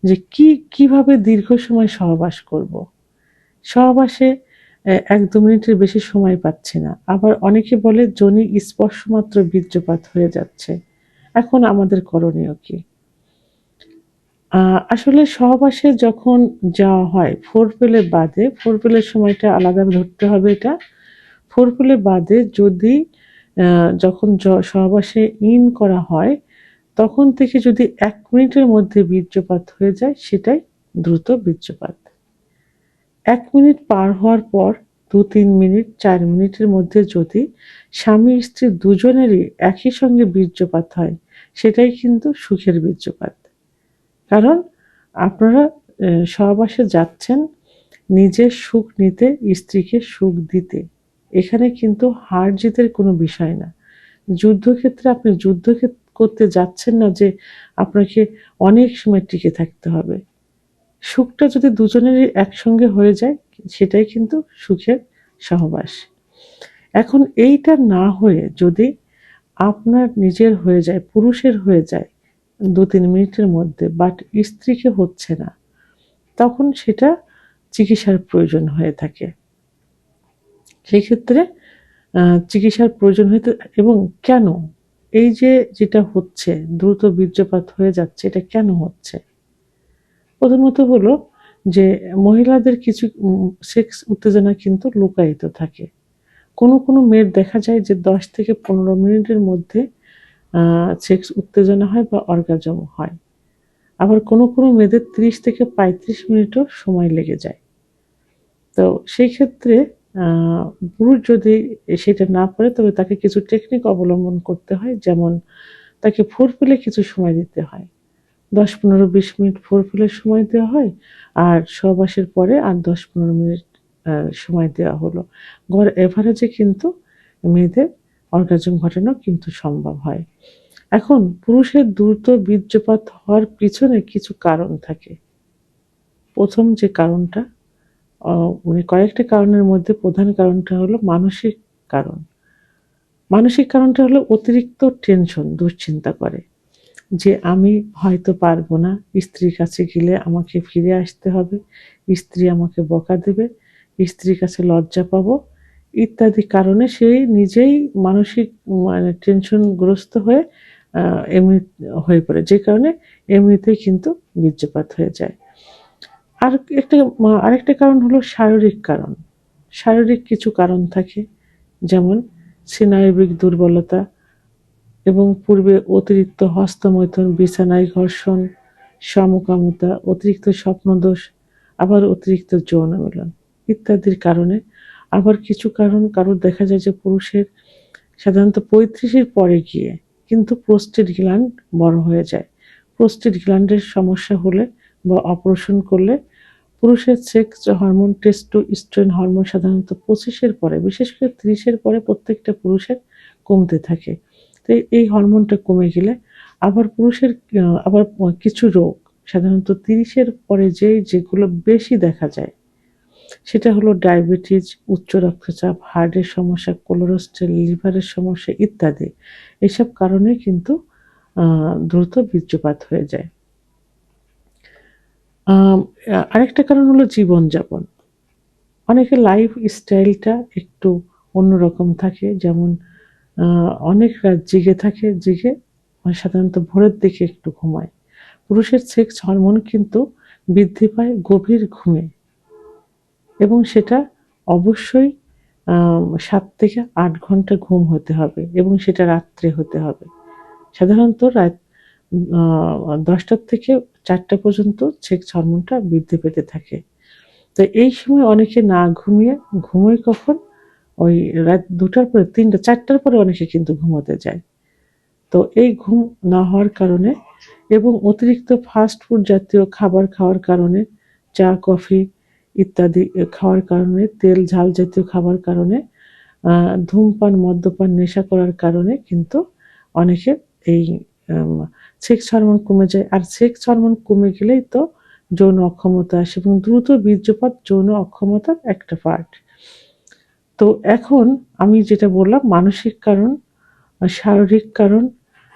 যে কিভাবে দীর্ঘ সময় সহবাস করব। সহবাসে ১-২ মিনিটের বেশি সময় পাচ্ছি না। আবার অনেকে বলে যোনি স্পর্শমাত্র বীর্যপাত হয়ে যাচ্ছে। এখন আমাদের করণীয় কি? আসলে সহবাসে যখন যাওয়া হয় ফোরপ্লে বাদে, ফোরপ্লের সময়টা আলাদা ধরতে হবে এটা। ফোরপ্লে বাদে যদি যখন সহবাসে ইন করা হয়, তখন থেকে যদি ১ মিনিটের মধ্যে বীর্যপাত হয়ে যায় সেটাই দ্রুত বীর্যপাত। ১ মিনিট পার হওয়ার পর ২-৩ মিনিট ৪ মিনিটের মধ্যে যদি স্বামী-স্ত্রী দুজনেরই একই সঙ্গে বীর্যপাত হয়, সেটাই কিন্তু সুখের বীর্যপাত। কারণ আপনারা সহবাসে যাচ্ছেন নিজের সুখ নিতে, স্ত্রীকে সুখ দিতে। এখানে কিন্তু হার জিতের কোনো বিষয় না। যুদ্ধক্ষেত্রে আপনি করতে যাচ্ছেন না যে আপনাকে অনেক সময় টিকে থাকতে হবে। সুখটা যদি দুজনেরই একসঙ্গে হয়ে যায় সেটাই কিন্তু সুখের সহবাস। এখন এইটা না হয়ে যদি আপনার নিজের হয়ে যায়, পুরুষের হয়ে যায় ২-৩ মিনিটের মধ্যে, বাট স্ত্রীকে হচ্ছে না, তখন সেটা চিকিৎসার প্রয়োজন হয়ে থাকে। সেক্ষেত্রে চিকিৎসার প্রয়োজন হতে এবং কেন? এই যে যেটা হচ্ছে, দ্রুত বীর্যপাত হয়ে যাচ্ছে, এটা কেন হচ্ছে? প্রথমত হলো যে মহিলাদের কিছু সেক্স উত্তেজনা কিন্তু লুকায়িত থাকে। কোনো মেয়ের দেখা যায় যে ১০ থেকে ১৫ মিনিটের মধ্যে সেক্স উত্তেজনা হয় বা অর্গাজম হয়। আবার কোনো মেয়েদের ৩০ থেকে ৩৫ মিনিটও সময় লেগে যায়। তো সেই ক্ষেত্রে আ পুরুষ যদি সেটা না পারে তবে তাকে কিছু টেকনিক অবলম্বন করতে হয়। যেমন তাকে ফোরপ্লে কিছু সময় দিতে হয়। ১০, ১৫, ২০ মিনিট ফোরপ্লের সময় দেওয়া হয়। আর সহবাসের পরে আর ১০-১৫ মিনিট সময় দেওয়া হলো। গড় এভারেজে কিন্তু মেয়েদের অর্গাজম ঘটানো কিন্তু সম্ভব হয়। এখন পুরুষের দ্রুত বীর্যপাত হওয়ার পিছনে কিছু কারণ থাকে। ১ম যে কারণটা অ মানে কয়েকটা কারণের মধ্যে প্রধান কারণটা হলো মানসিক কারণ। মানসিক কারণটা হলো অতিরিক্ত টেনশন, দুশ্চিন্তা করে। যে আমি হয়তো পারবো না, স্ত্রীর কাছে গেলে আমাকে ফিরে আসতে হবে, স্ত্রী আমাকে বকা দেবে, স্ত্রীর কাছে লজ্জা পাবো ইত্যাদি কারণে সে নিজেই মানসিক টেনশনগ্রস্ত হয়ে আ এমনি হয়ে পড়ে। যে কারণে এমনিতেই কিন্তু বীর্যপাত হয়ে যায়। আর একটা আরেকটা কারণ হলো শারীরিক কারণ। শারীরিক কিছু কারণ থাকে যেমন স্নায়বিক দুর্বলতা এবং পূর্বে অতিরিক্ত হস্তমৈথুন, বিছানায় ঘর্ষণ, সমকামিতা, অতিরিক্ত স্বপ্নদোষ, আবার অতিরিক্ত যৌন মিলন ইত্যাদির কারণে। আবার কিছু কারণ কারোর দেখা যায় যে পুরুষের সাধারণত ৩৫ এর পরে গিয়ে কিন্তু প্রোস্টেট গ্ল্যান্ড বড় হয়ে যায়। প্রোস্টেট গ্ল্যান্ডের সমস্যা হলে বা অপারেশন করলে পুরুষের সেক্স হরমোন টেস্টোস্টেরন হরমোন সাধারণত ২৫ এর পরে, বিশেষ করে ৩০ এর পরে প্রত্যেকটা পুরুষের কমতে থাকে। তো এই হরমোনটা কমে গেলে আবার পুরুষের আবার কিছু রোগ সাধারণত ৩০ এর পরে যেগুলো বেশি দেখা যায় সেটা হলো ডায়াবেটিস, উচ্চ রক্তচাপ, হার্টের সমস্যা, কোলেস্টেরল, লিভারের সমস্যা ইত্যাদি। এসব কারণে কিন্তু আ দ্রুত বীর্যপাত হয়ে যায়। আম আরেকটা কারণ হলো জীবনযাপন। অনেকের লাইফ স্টাইলটা একটু অন্যরকম থাকে। যেমন আ অনেক রাত জেগে থাকে, সাধারণত ভোরের দিকে একটু ঘুমায়। পুরুষের সেক্স হরমোন কিন্তু বৃদ্ধি পায় গভীর ঘুমে এবং সেটা অবশ্যই ৭ থেকে ৮ ঘন্টা ঘুম হতে হবে এবং সেটা রাত্রে হতে হবে। সাধারণত রাত আ ১০টা থেকে ৪টা পর্যন্ত সেক্স হরমোনটা বৃদ্ধি পেতে থাকে। তো এই সময় অনেকে না ঘুমিয়ে ঘুমোয় কখন? ওই রাত ২টার পরে ৩টা ৪টার পরে অনেকে কিন্তু ঘুমোতে যায়। তো এই ঘুম না হওয়ার কারণে এবং অতিরিক্ত ফাস্ট ফুড জাতীয় খাবার খাওয়ার কারণে, চা, কফি ইত্যাদি খাওয়ার কারণে, তেল ঝাল জাতীয় খাবার কারণে, আ ধূমপান, মদ্যপান, নেশা করার কারণে কিন্তু অনেকের এই আম সেক্স হরমোন কমে যায়। আর সেক্স হরমোন কমে গেলেই তো যৌন অক্ষমতা আসে এবং দ্রুত বীর্যপাত যৌন অক্ষমতার একটা পার্ট। তো এখন আমি যেটা বললাম মানসিক কারণ, শারীরিক কারণ,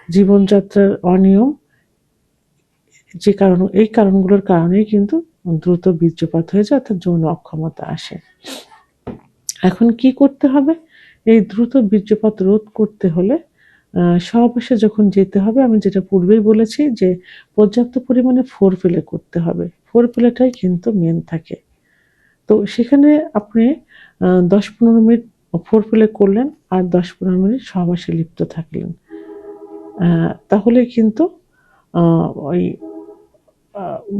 জীবনযাত্রার অনিয়ম এই কারণগুলোর কারণেই কিন্তু দ্রুত বীর্যপাত হয়ে যায়, অর্থাৎ যৌন অক্ষমতা আসে। এখন কি করতে হবে? এই দ্রুত বীর্যপাত রোধ করতে হলে সহবাসে যখন যেতে হবে, আমি যেটা পূর্বেই বলেছি যে পর্যাপ্ত পরিমাণে ফোরপ্লে করতে হবে। ফোরপ্লেটাই কিন্তু মেন থাকে। তো সেখানে আপনি 10-15 মিনিট ফোরপ্লে করলেন আর 10-15 মিনিট সহবাসে লিপ্ত থাকলেন। তাহলে কিন্তু ওই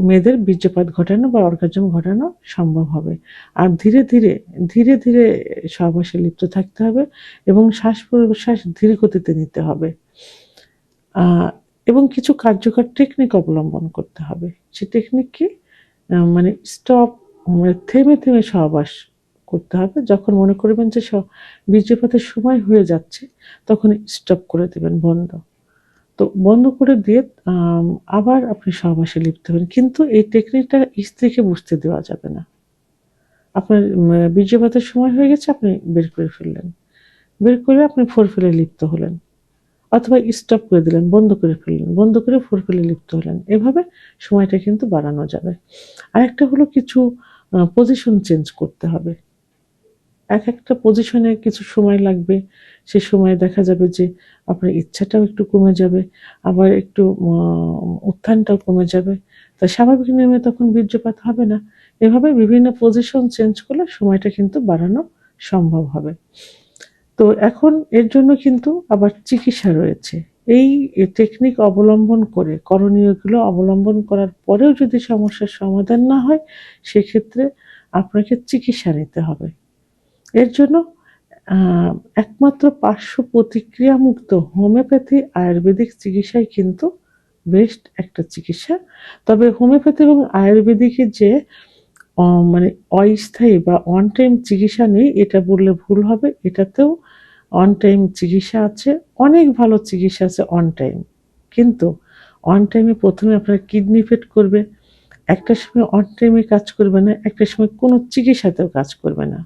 মেয়েদের বীর্যপাত ঘটানো বা অর্গাজম ঘটানো সম্ভব হবে। আর ধীরে ধীরে সহবাসে লিপ্ত থাকতে হবে এবং শ্বাস প্রশ্বাস ধীর গতিতে নিতে হবে, এবং কিছু কার্যকর টেকনিক অবলম্বন করতে হবে। সে টেকনিক কি? মানে স্টপ, মানে থেমে সহবাস করতে হবে। যখন মনে করবেন যে বীর্যপাতের সময় হয়ে যাচ্ছে, তখন স্টপ করে দেবেন, বন্ধ। তো বন্ধ করে দিয়ে আবার আপনি সহবাসে লিপ্ত হবেন, কিন্তু এই টেকনিকটা স্ত্রীকে বুঝতে দেওয়া যাবে না। আপনার বীর্যপাতের সময় হয়ে গেছে, আপনি বের করে ফেললেন, বের করে আপনি ফোরপ্লে লিপ্ত হলেন, অথবা স্টপ করে দিলেন, বন্ধ করে ফেললেন, বন্ধ করে ফোরপ্লে লিপ্ত হলেন। এভাবে সময়টা কিন্তু বাড়ানো যাবে। আরেকটা হলো কিছু পজিশন চেঞ্জ করতে হবে। একটা পজিশনে কিছু সময় লাগবে, সে সময় দেখা যাবে যে আপনার ইচ্ছাটাও একটু কমে যাবে, আবার একটু উত্থানটাও কমে যাবে। তাই স্বাভাবিক নিয়মে তখন বীর্যপাত হবে না। এভাবে বিভিন্ন পজিশন চেঞ্জ করলে সময়টা কিন্তু বাড়ানো সম্ভব হবে। তো এখন এর জন্য কিন্তু আবার চিকিৎসা রয়েছে। এই টেকনিক অবলম্বন করে, করণীয়গুলো অবলম্বন করার পরেও যদি সমস্যার সমাধান না হয়, সেক্ষেত্রে আপনাকে চিকিৎসা নিতে হবে। এর জন্য একমাত্র পার্শ্ব প্রতিক্রিয়ামুক্ত হোমিওপ্যাথি আয়ুর্বেদিক চিকিৎসাই কিন্তু বেস্ট একটা চিকিৎসা। তবে হোমিওপ্যাথি এবং আয়ুর্বেদিকের যে মানে অস্থায়ী বা অন টাইম চিকিৎসা নেই, এটা বললে ভুল হবে। এটাতেও অন টাইম চিকিৎসা আছে, অনেক ভালো চিকিৎসা আছে অন টাইম। কিন্তু অন টাইমে প্রথমে আপনার কিডনি ফেট করবে, একটা সময় অন টাইমে কাজ করবে না, একটা সময় কোনো চিকিৎসাতেও কাজ করবে না।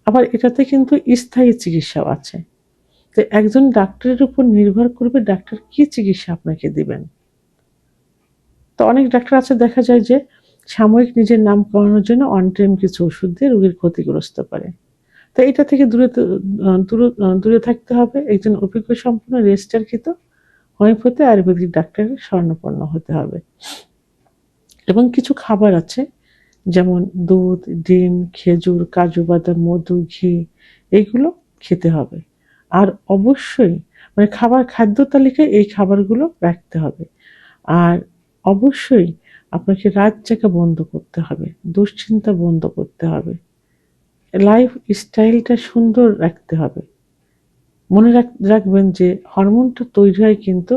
আবার এটাতে কিন্তু স্থায়ী চিকিৎসাও আছে। তো একজন ডাক্তারের উপর নির্ভর করবে ডাক্তার কি চিকিৎসা আপনাকে দিবেন। তো অনেক ডাক্তার আছে, দেখা যায় যে সাময়িক নিজের নাম করানোর জন্য অন টাইম কিছু ওষুধ দিয়ে রোগীর ক্ষতিগ্রস্ত করে। তো এটা থেকে দূরে থাকতে হবে। একজন অভিজ্ঞ সম্পন্ন রেজিস্টারকৃত হোমিওপ্যাথি আয়ুর্বেদিক ডাক্তারের শরণাপন্ন হতে হবে। এবং কিছু খাবার আছে, যেমন দুধ, ডিম, খেজুর, কাজু বাদাম, মধু, ঘি, এইগুলো খেতে হবে। আর অবশ্যই মানে খাদ্য তালিকায় এই খাবারগুলো রাখতে হবে। আর অবশ্যই আপনাকে রাত জাগা বন্ধ করতে হবে, দুশ্চিন্তা বন্ধ করতে হবে, লাইফ স্টাইলটা সুন্দর রাখতে হবে। মনে রাখবেন যে হরমোনটা তৈরি হয় কিন্তু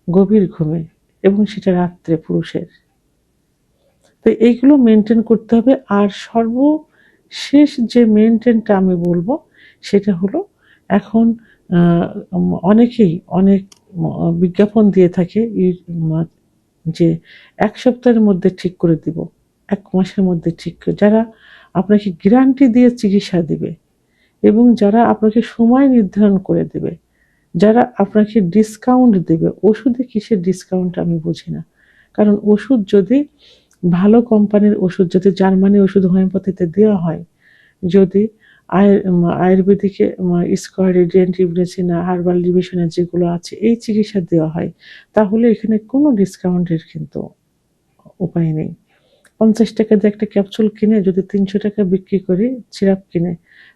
গভীর ঘুমে, এবং সেটা রাত্রে পুরুষের। তো এইগুলো মেনটেন করতে হবে। আর সর্বশেষ যে মেনটেনটা আমি বলবো, সেটা হলো এখন অনেকেই অনেক বিজ্ঞাপন দিয়ে থাকে যে 1 সপ্তাহের মধ্যে ঠিক করে দিব, 1 মাসের মধ্যে ঠিক করে, যারা আপনাকে গ্যারান্টি দিয়ে চিকিৎসা দিবে এবং যারা আপনাকে সময় নির্ধারণ করে দেবে, যারা আপনাকে ডিসকাউন্ট দেবে। ওষুধে কিসের ডিসকাউন্ট আমি বুঝি না। কারণ ওষুধ যদি ভালো কোম্পানির ওষুধ, যদি জার্মানি ওষুধ হোমিওপ্যাথিতে দেওয়া হয়, যদি আয়ুর্বেদিকে স্কোয়ার রেডিয়েন্ট, ইউরেসিনা, হার্বাল ডিভিশনের যেগুলো আছে, এই চিকিৎসা দেওয়া হয়, তাহলে এখানে কোনো ডিসকাউন্টের কিন্তু উপায় নেই। 50 টাকা দিয়ে একটা ক্যাপসুল কিনে যদি 300 টাকা বিক্রি করি, সিরাপ কিনে,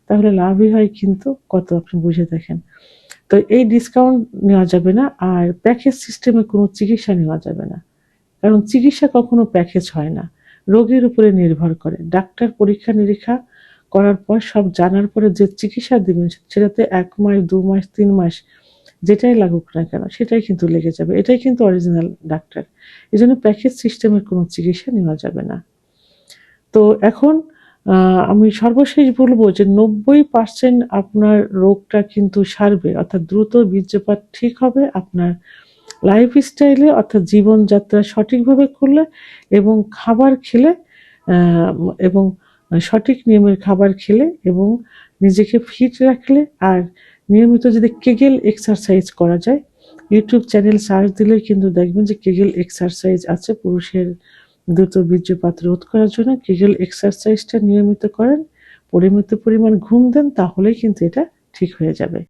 তাহলে লাভই হয় কিন্তু কত, আপনি বুঝে দেখেন। তো এই ডিসকাউন্ট নেওয়া যাবে না। আর প্যাকেজ সিস্টেমে কোনো চিকিৎসা নেওয়া যাবে না, কারণ চিকিৎসা কখনো প্যাকেজ হয় না, রোগীর উপরে নির্ভর করে। ডাক্তার পরীক্ষা নিরীক্ষা করার পর, সব জানার পরে যে চিকিৎসা দিবেন, সেটাতে 1 মাস, 2 মাস, 3 মাস, যেটাই লাগুক না কেন, সেটাই কিন্তু লেগে যাবে। এটাই কিন্তু অরিজিনাল ডাক্তার। এই জন্য প্যাকেজ সিস্টেমের কোনো চিকিৎসা নেওয়া যাবে না। তো এখন আমি সর্বশেষ বলবো যে 90% আপনার রোগটা কিন্তু সারবে, অর্থাৎ দ্রুত বীর্যপাত ঠিক হবে আপনার লাইফস্টাইলে, অর্থাৎ জীবনযাত্রা সঠিকভাবে করলে এবং খাবার খেলে, এবং সঠিক নিয়মের খাবার খেলে এবং নিজেকে ফিট রাখলে, আর নিয়মিত যদি কেগেল এক্সারসাইজ করা যায়, ইউটিউব চ্যানেল সার্চ দিলেই কিন্তু দেখবেন যে কেগেল এক্সারসাইজ আছে পুরুষের দ্রুত বীর্যপাত রোধ করার জন্য। কেগেল এক্সারসাইজটা নিয়মিত করেন, পরিমিত পরিমাণ ঘুম দেন, তাহলেই কিন্তু এটা ঠিক হয়ে যাবে।